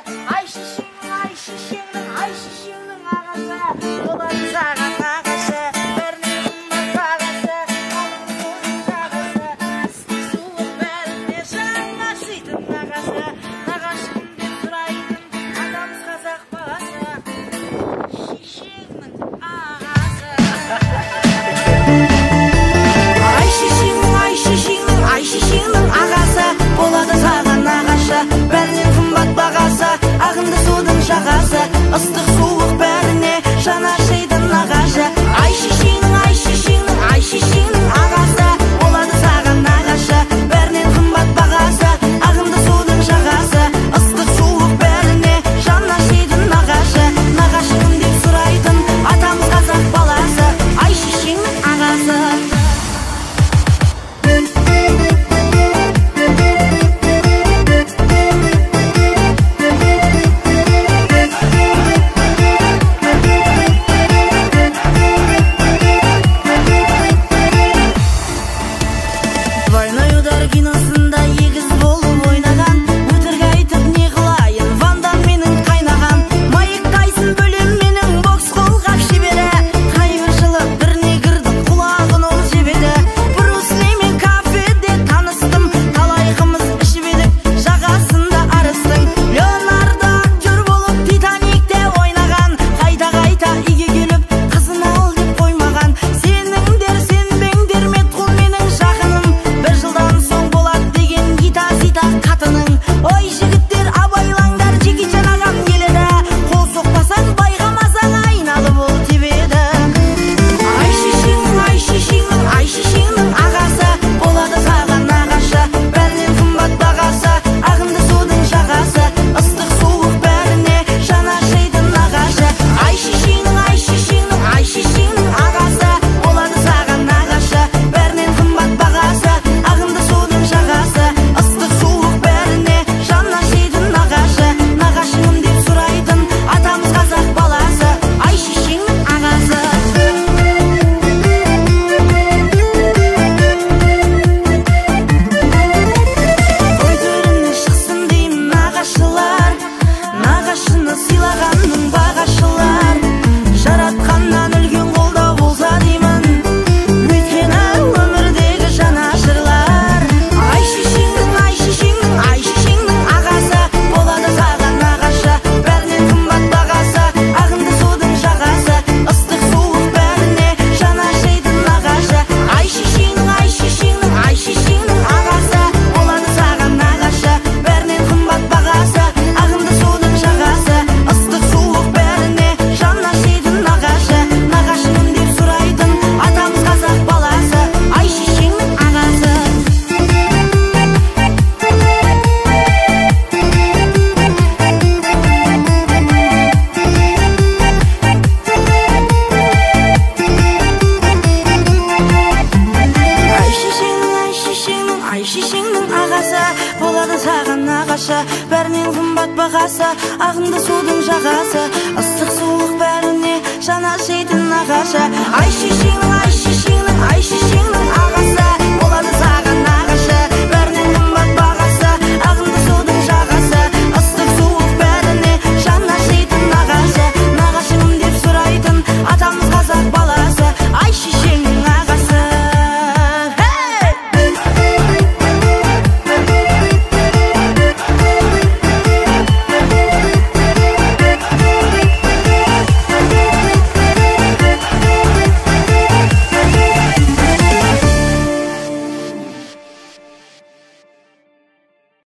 ай шешеңнің ағасы, болады саған нағашы, бәрінен қымбат бағасы, алың жағасы, ыстық суық бәріне жаңа сыйтын нағашы, нағашым деп сұрайтын атамыз қазақ баласы, шешеңнің ағасы. Ай шешеңнің ағасы, болады саған нағашы, бәрінен қымбат бағасы, ағынды судың жағасы, ыстық суық бәріне жаны ашитын нағашы. Ай шешеңнің ағасы, болады саған нағашы, бәрінен қымбат бағасы, ағынды судың жағасы, ыстық суық бәріне жаны ашитын нағашы, нағашым деп сұрайтын атамыз қазақ баласы, ай шешеңнің ағасы. Двойной удар киносында егіз болып ойнаған, өтірік айтып не қылайын, Вандам менің қайнаған, Майк Тайсон бөлем менің бокс қолғап шебері, қайбір жылы біріне кірдім, құлағын ол жебеді, Брус Лимен кафеде таныстым, талай қымыз ішіп едік, жағасында арыстың, Леонардо актер болып Титаникте ойнаған, қайта үйге келіп қызын ал деп қоймаған, сеніңдер сенбеңдер Метқұл менің жақыным, бір жылдан соң болады деген гита-сита қатының. Ой жігіттер абайлаңдар, Джекиджан ағам келеді, қол соқпасаң байғамасаң айналып ол тебеді. Ай шешеңнің ағасы, болады саған нағашы, бәрінен қымбат бағасы, ағынды судың жағасы, ыстық суық бәріне жаны ашитын нағашы. Ай шешеңнің ағасы, болады саған нағашы, бәрінен қымбат бағасы, ағынды судың жағасы, ыстық суық бәріне жаны ашитын нағашы, нағашым деп сұрайтын атамыз қазақ баласы, ай шешеңнің ағасы. Той төріне шықсын деймін нағашылар, нағашыны сыйлағанның бағашылар, жаратқаннан үлкен қолдау болса деймін, өйткені өмірдегі жанашырлар. Ай шешеңнің ағасы, болады саған нағашы, бәрінен қымбат бағасы, ағынды судың жағасы, ыстық суық бәріне жаны ашитын нағашы. Ай шешеңнің ағасы, болады саған нағашы, бәрінен қымбат бағасы, ағынды судың жағасы, ыстық суық бәріне жаны ашитын нағашы, нағашым деп сұрайтын атамыз қазақ баласы, ай шешеңнің ағасы. Ай шешеңнің ағасы, болады саған нағашы, бәрінен қымбат бағасы, ағынды судың жағасы, ыстық суық бәріне жаны ашитын нағашы. Ай шешеңнің ағасы.